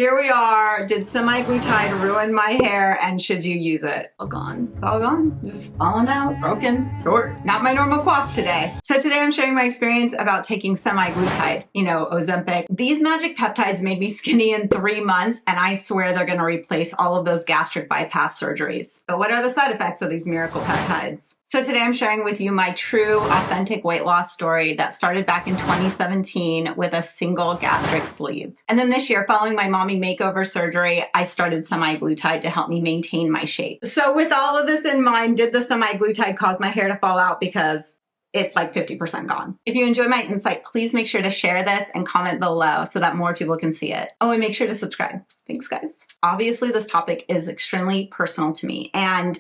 Here we are. Did semaglutide ruin my hair, and should you use it? All gone. It's all gone. Just falling out, broken, short. Not my normal coif today. So today I'm sharing my experience about taking semaglutide, Ozempic. These magic peptides made me skinny in 3 months, and I swear they're going to replace all of those gastric bypass surgeries. But what are the side effects of these miracle peptides? So today I'm sharing with you my true, authentic weight loss story that started back in 2017 with a single gastric sleeve. And then this year, following my mommy makeover surgery, I started semaglutide to help me maintain my shape. So with all of this in mind, did the semaglutide cause my hair to fall out? Because it's like 50% gone. If you enjoy my insight, please make sure to share this and comment below so that more people can see it. Oh, and make sure to subscribe. Thanks, guys. Obviously, this topic is extremely personal to me, and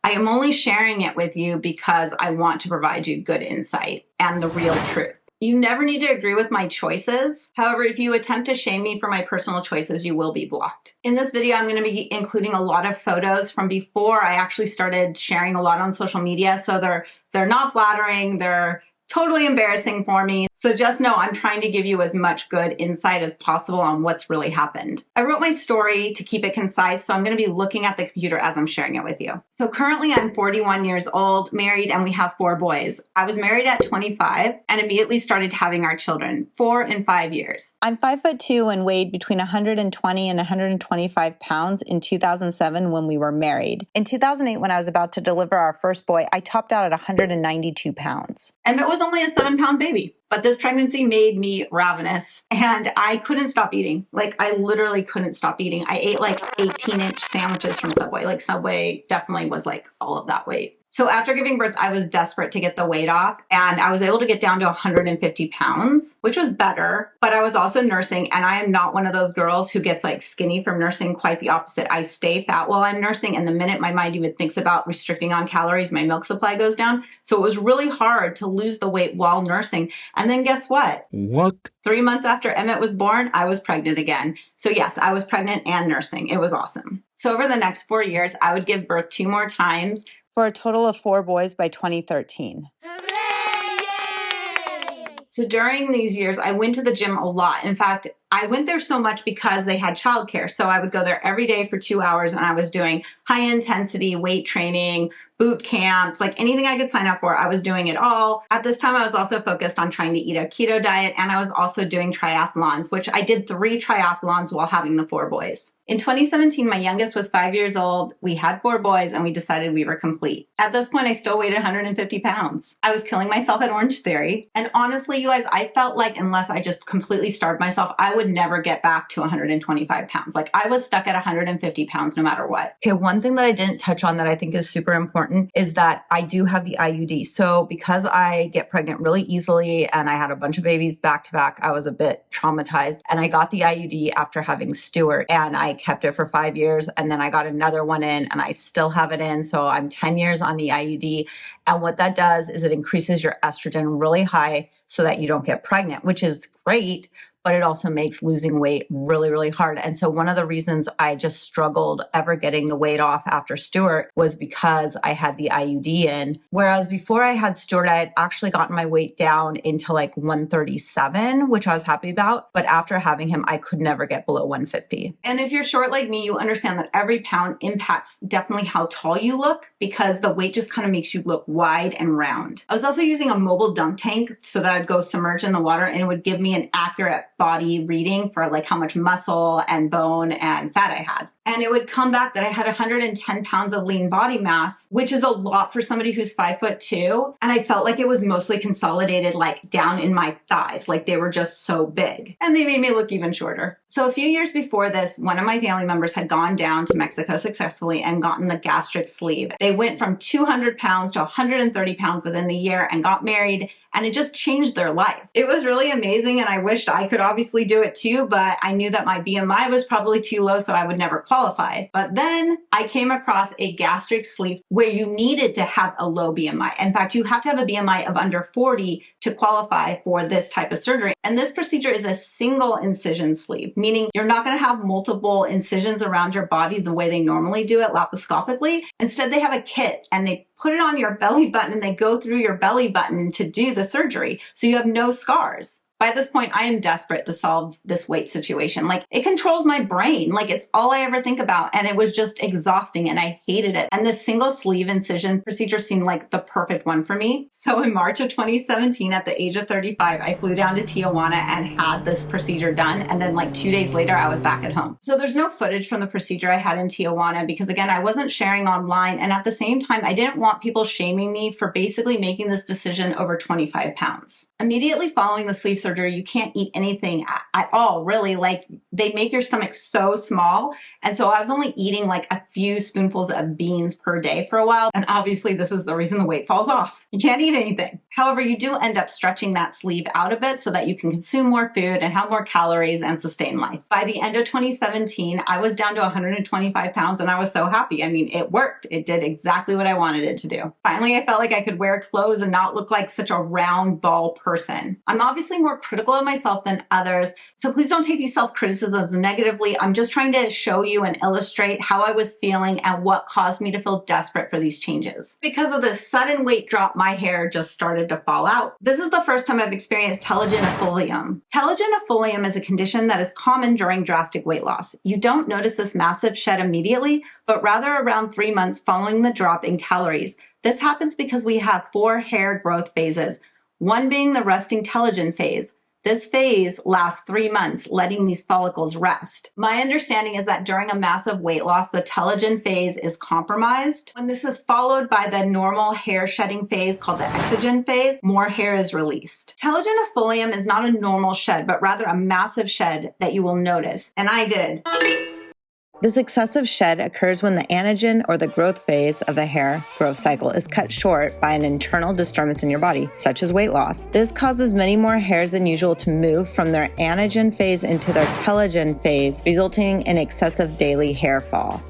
I am only sharing it with you because I want to provide you good insight and the real truth. You never need to agree with my choices. However, if you attempt to shame me for my personal choices, you will be blocked. In this video, I'm going to be including a lot of photos from before I actually started sharing a lot on social media. So they're not flattering. They're totally embarrassing for me. So just know I'm trying to give you as much good insight as possible on what's really happened. I wrote my story to keep it concise, so I'm going to be looking at the computer as I'm sharing it with you. So currently I'm 41 years old, married, and we have 4 boys. I was married at 25 and immediately started having our children, 4 and 5 years. I'm 5'2" and weighed between 120 and 125 pounds in 2007 when we were married. In 2008, when I was about to deliver our first boy, I topped out at 192 pounds. And it was only a 7-pound baby. But this pregnancy made me ravenous and I couldn't stop eating. Like, I literally couldn't stop eating. I ate like 18-inch sandwiches from Subway. Like, Subway definitely was like all of that weight. So after giving birth, I was desperate to get the weight off, and I was able to get down to 150 pounds, which was better, but I was also nursing, and I am not one of those girls who gets like skinny from nursing. Quite the opposite. I stay fat while I'm nursing, and the minute my mind even thinks about restricting on calories, my milk supply goes down. So it was really hard to lose the weight while nursing. And then guess what? 3 months after Emmett was born, I was pregnant again. So yes, I was pregnant and nursing. It was awesome. So over the next 4 years, I would give birth 2 more times, for a total of 4 boys by 2013. Hooray! So during these years, I went to the gym a lot. In fact, I went there so much because they had childcare. So I would go there every day for 2 hours, and I was doing high intensity weight training, boot camps, like anything I could sign up for, I was doing it all. At this time, I was also focused on trying to eat a keto diet, and I was also doing triathlons, which I did 3 triathlons while having the 4 boys. In 2017, my youngest was 5 years old. We had 4 boys, and we decided we were complete. At this point, I still weighed 150 pounds. I was killing myself at Orange Theory. And honestly, you guys, I felt like unless I just completely starved myself, I would never get back to 125 pounds. Like, I was stuck at 150 pounds no matter what. Okay, one thing that I didn't touch on that I think is super important is that I do have the IUD. So because I get pregnant really easily and I had a bunch of babies back to back, I was a bit traumatized. And I got the IUD after having Stuart, and I kept it for 5 years. And then I got another one in, and I still have it in. So I'm 10 years on the IUD. And what that does is it increases your estrogen really high so that you don't get pregnant, which is great. But it also makes losing weight really, really hard. And so one of the reasons I just struggled ever getting the weight off after Stuart was because I had the IUD in. Whereas before I had Stuart, I had actually gotten my weight down into like 137, which I was happy about. But after having him, I could never get below 150. And if you're short like me, you understand that every pound impacts definitely how tall you look, because the weight just kind of makes you look wide and round. I was also using a mobile dunk tank so that I'd go submerge in the water, and it would give me an accurate body reading for like how much muscle and bone and fat I had. And it would come back that I had 110 pounds of lean body mass, which is a lot for somebody who's 5'2". And I felt like it was mostly consolidated like down in my thighs, like they were just so big. And they made me look even shorter. So a few years before this, one of my family members had gone down to Mexico successfully and gotten the gastric sleeve. They went from 200 pounds to 130 pounds within the year and got married, and it just changed their life. It was really amazing, and I wished I could obviously do it too, but I knew that my BMI was probably too low, so I would never qualify. But then I came across a gastric sleeve where you needed to have a low BMI. In fact, you have to have a BMI of under 40 to qualify for this type of surgery. And this procedure is a single incision sleeve, meaning you're not going to have multiple incisions around your body the way they normally do it laparoscopically. Instead, they have a kit, and they put it on your belly button, and they go through your belly button to do the surgery. So you have no scars. By this point, I am desperate to solve this weight situation. Like, it controls my brain. Like, it's all I ever think about. And it was just exhausting and I hated it. And this single sleeve incision procedure seemed like the perfect one for me. So in March of 2017, at the age of 35, I flew down to Tijuana and had this procedure done. And then like 2 days later, I was back at home. So there's no footage from the procedure I had in Tijuana because, again, I wasn't sharing online. And at the same time, I didn't want people shaming me for basically making this decision over 25 pounds. Immediately following the sleeve surgery, you can't eat anything at all, really. Like, they make your stomach so small. And so I was only eating like a few spoonfuls of beans per day for a while. And obviously this is the reason the weight falls off. You can't eat anything. However, you do end up stretching that sleeve out a bit so that you can consume more food and have more calories and sustain life. By the end of 2017, I was down to 125 pounds and I was so happy. I mean, it worked. It did exactly what I wanted it to do. Finally, I felt like I could wear clothes and not look like such a round ball person. I'm obviously more critical of myself than others, so please don't take these self-criticisms negatively. I'm just trying to show you and illustrate how I was feeling and what caused me to feel desperate for these changes. Because of this sudden weight drop, my hair just started to fall out. This is the first time I've experienced telogen effluvium. Telogen effluvium is a condition that is common during drastic weight loss. You don't notice this massive shed immediately, but rather around 3 months following the drop in calories. This happens because we have 4 hair growth phases, one being the resting telogen phase. This phase lasts 3 months, letting these follicles rest. My understanding is that during a massive weight loss, the telogen phase is compromised. When this is followed by the normal hair shedding phase called the Incision phase, more hair is released. Telogen effluvium is not a normal shed, but rather a massive shed that you will notice. And I did. This excessive shed occurs when the anagen or the growth phase of the hair growth cycle is cut short by an internal disturbance in your body, such as weight loss. This causes many more hairs than usual to move from their anagen phase into their telogen phase, resulting in excessive daily hair fall.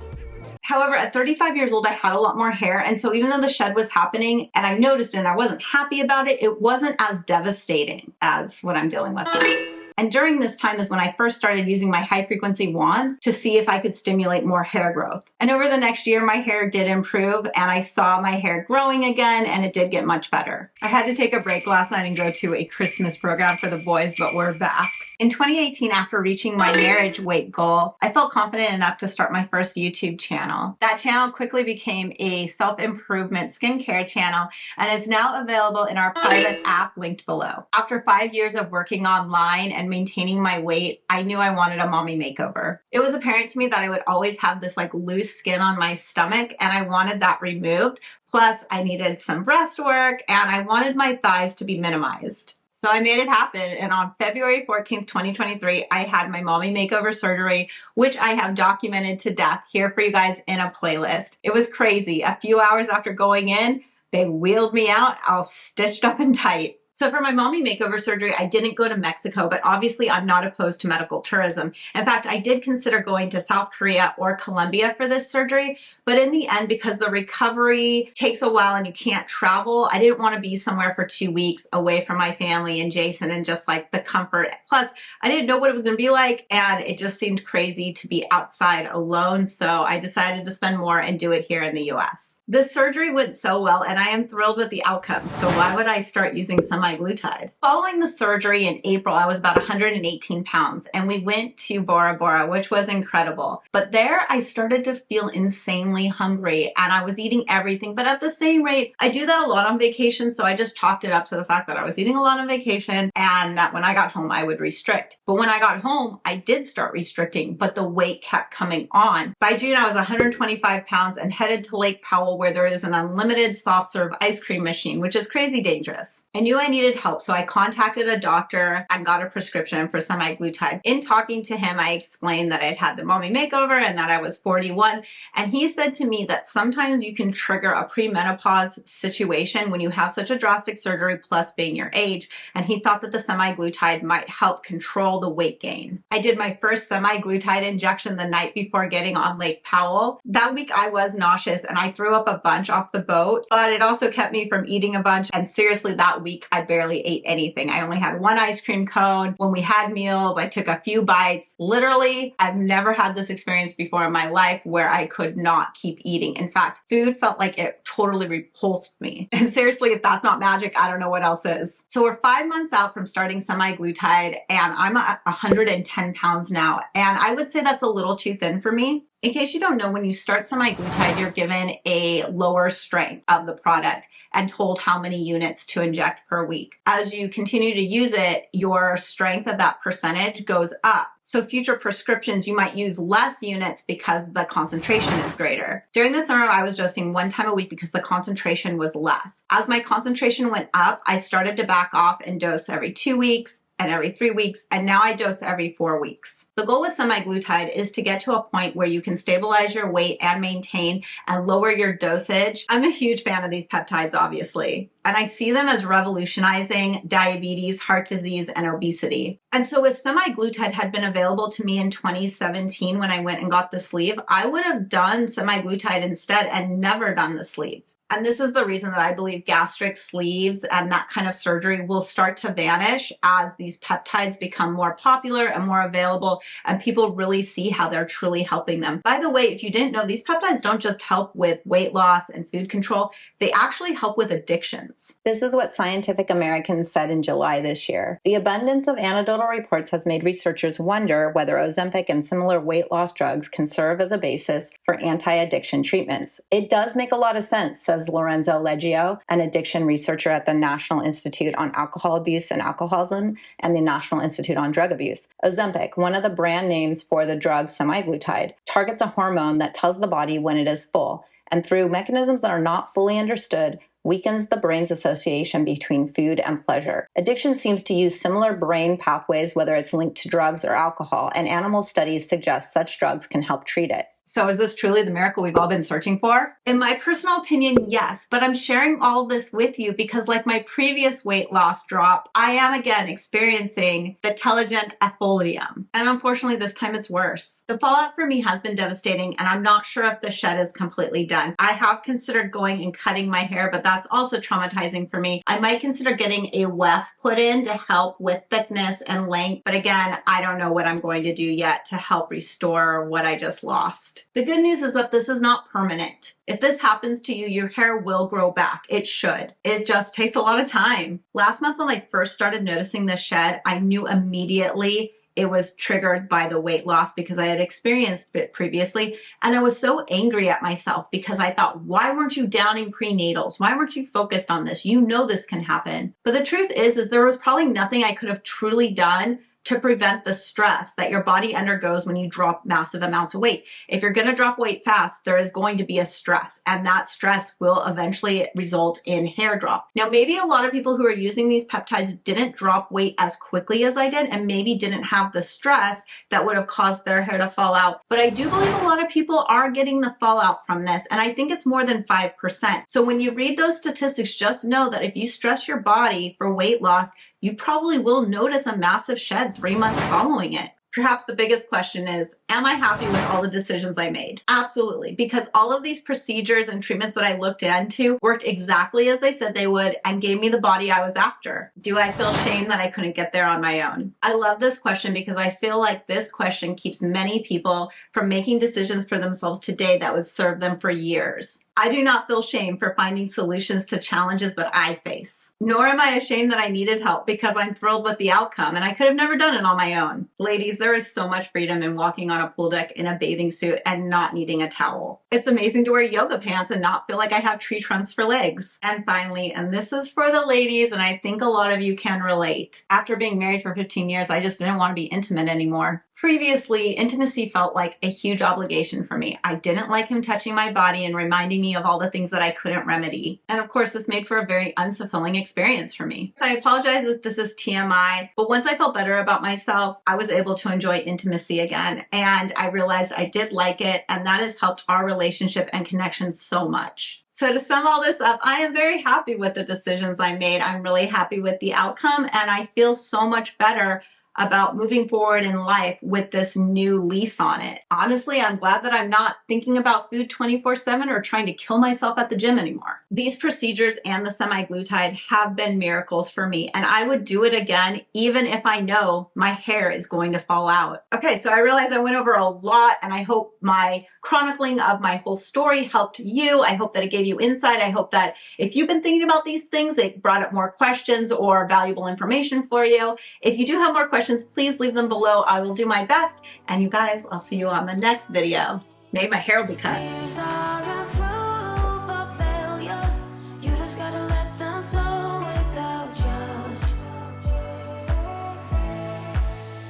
However, at 35 years old, I had a lot more hair. And so even though the shed was happening and I noticed it and I wasn't happy about it, it wasn't as devastating as what I'm dealing with now. And during this time is when I first started using my high frequency wand to see if I could stimulate more hair growth. And over the next year, my hair did improve and I saw my hair growing again and it did get much better. I had to take a break last night and go to a Christmas program for the boys, but we're back. In 2018, after reaching my marriage weight goal, I felt confident enough to start my first YouTube channel. That channel quickly became a self-improvement skincare channel and is now available in our private app linked below. After 5 years of working online and maintaining my weight, I knew I wanted a mommy makeover. It was apparent to me that I would always have this like loose skin on my stomach and I wanted that removed. Plus, I needed some breast work and I wanted my thighs to be minimized. So I made it happen. And on February 14th, 2023, I had my mommy makeover surgery, which I have documented to death here for you guys in a playlist. It was crazy. A few hours after going in, they wheeled me out, all stitched up and tight. So for my mommy makeover surgery, I didn't go to Mexico, but obviously I'm not opposed to medical tourism. In fact, I did consider going to South Korea or Colombia for this surgery, but in the end, because the recovery takes a while and you can't travel, I didn't want to be somewhere for 2 weeks away from my family and Jason and just like the comfort. Plus, I didn't know what it was going to be like and it just seemed crazy to be outside alone. So I decided to spend more and do it here in the US. The surgery went so well and I am thrilled with the outcome. So why would I start using semaglutide? Following the surgery in April, I was about 118 pounds and we went to Bora Bora, which was incredible. But there I started to feel insanely hungry and I was eating everything. But at the same rate, I do that a lot on vacation. So I just chalked it up to the fact that I was eating a lot on vacation and that when I got home, I would restrict. But when I got home, I did start restricting, but the weight kept coming on. By June, I was 125 pounds and headed to Lake Powell, where there is an unlimited soft serve ice cream machine, which is crazy dangerous. I knew I needed help, so I contacted a doctor and got a prescription for semaglutide. In talking to him, I explained that I'd had the mommy makeover and that I was 41. And he said to me that sometimes you can trigger a premenopause situation when you have such a drastic surgery plus being your age. And he thought that the semaglutide might help control the weight gain. I did my first semaglutide injection the night before getting on Lake Powell. That week I was nauseous and I threw up a bunch off the boat, but it also kept me from eating a bunch. And seriously, that week I I barely ate anything. I only had one ice cream cone. When we had meals, I took a few bites. Literally, I've never had this experience before in my life where I could not keep eating. In fact, food felt like it totally repulsed me. And seriously, if that's not magic, I don't know what else is. So we're 5 months out from starting semaglutide, and I'm at 110 pounds now. And I would say that's a little too thin for me. In case you don't know, when you start semaglutide, you're given a lower strength of the product and told how many units to inject per week. As you continue to use it, your strength of that percentage goes up. So future prescriptions, you might use less units because the concentration is greater. During the summer, I was dosing 1 time a week because the concentration was less. As my concentration went up, I started to back off and dose every 2 weeks and every 3 weeks, and now I dose every 4 weeks. The goal with semaglutide is to get to a point where you can stabilize your weight and maintain and lower your dosage. I'm a huge fan of these peptides, obviously, and I see them as revolutionizing diabetes, heart disease, and obesity. And so if semaglutide had been available to me in 2017 when I went and got the sleeve, I would have done semaglutide instead and never done the sleeve. And this is the reason that I believe gastric sleeves and that kind of surgery will start to vanish as these peptides become more popular and more available and people really see how they're truly helping them. By the way, if you didn't know, these peptides don't just help with weight loss and food control, they actually help with addictions. This is what Scientific American said in July this year. The abundance of anecdotal reports has made researchers wonder whether Ozempic and similar weight loss drugs can serve as a basis for anti-addiction treatments. It does make a lot of sense, says Lorenzo Leggio, an addiction researcher at the National Institute on Alcohol Abuse and Alcoholism and the National Institute on Drug Abuse. Ozempic, one of the brand names for the drug semaglutide, targets a hormone that tells the body when it is full, and through mechanisms that are not fully understood, weakens the brain's association between food and pleasure. Addiction seems to use similar brain pathways, whether it's linked to drugs or alcohol, and animal studies suggest such drugs can help treat it. So is this truly the miracle we've all been searching for? In my personal opinion, yes, but I'm sharing all of this with you because like my previous weight loss drop, I am again experiencing the Telogen Effluvium. And unfortunately, this time it's worse. The fallout for me has been devastating and I'm not sure if the shed is completely done. I have considered going and cutting my hair, but that's also traumatizing for me. I might consider getting a weft put in to help with thickness and length, but again, I don't know what I'm going to do yet to help restore what I just lost. The good news is that this is not permanent. If this happens to you, your hair will grow back. It should. It just takes a lot of time. Last month when I first started noticing the shed, I knew immediately it was triggered by the weight loss because I had experienced it previously. And I was so angry at myself because I thought, why weren't you downing prenatals? Why weren't you focused on this? You know this can happen. But the truth is there was probably nothing I could have truly done to prevent the stress that your body undergoes when you drop massive amounts of weight. If you're going to drop weight fast, there is going to be a stress, and that stress will eventually result in hair drop. Now, maybe a lot of people who are using these peptides didn't drop weight as quickly as I did, and maybe didn't have the stress that would have caused their hair to fall out. But I do believe a lot of people are getting the fallout from this, and I think it's more than 5%. So when you read those statistics, just know that if you stress your body for weight loss, you probably will notice a massive shed 3 months following it. Perhaps the biggest question is, am I happy with all the decisions I made? Absolutely, because all of these procedures and treatments that I looked into worked exactly as they said they would and gave me the body I was after. Do I feel shame that I couldn't get there on my own? I love this question because I feel like this question keeps many people from making decisions for themselves today that would serve them for years. I do not feel shame for finding solutions to challenges that I face. Nor am I ashamed that I needed help because I'm thrilled with the outcome and I could have never done it on my own. Ladies, there is so much freedom in walking on a pool deck in a bathing suit and not needing a towel. It's amazing to wear yoga pants and not feel like I have tree trunks for legs. And finally, and this is for the ladies, and I think a lot of you can relate. After being married for 15 years, I just didn't want to be intimate anymore. Previously, intimacy felt like a huge obligation for me. I didn't like him touching my body and reminding me of all the things that I couldn't remedy. And of course, this made for a very unfulfilling experience for me. So I apologize if this is TMI, but once I felt better about myself, I was able to enjoy intimacy again. And I realized I did like it, and that has helped our relationship and connection so much. So to sum all this up, I am very happy with the decisions I made. I'm really happy with the outcome, and I feel so much better about moving forward in life with this new lease on it. Honestly, I'm glad that I'm not thinking about food 24/7 or trying to kill myself at the gym anymore. These procedures and the semaglutide have been miracles for me, and I would do it again even if I know my hair is going to fall out. Okay, so I realize I went over a lot, and I hope my chronicling of my whole story helped you. I hope that it gave you insight. I hope that if you've been thinking about these things, it brought up more questions or valuable information for you. If you do have more questions, please leave them below. I will do my best. And you guys, I'll see you on the next video. Maybe my hair will be cut.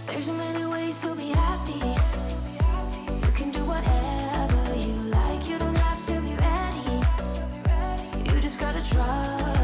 There's so many ways to be happy. You can do whatever you like. You don't have to be ready. You just gotta try.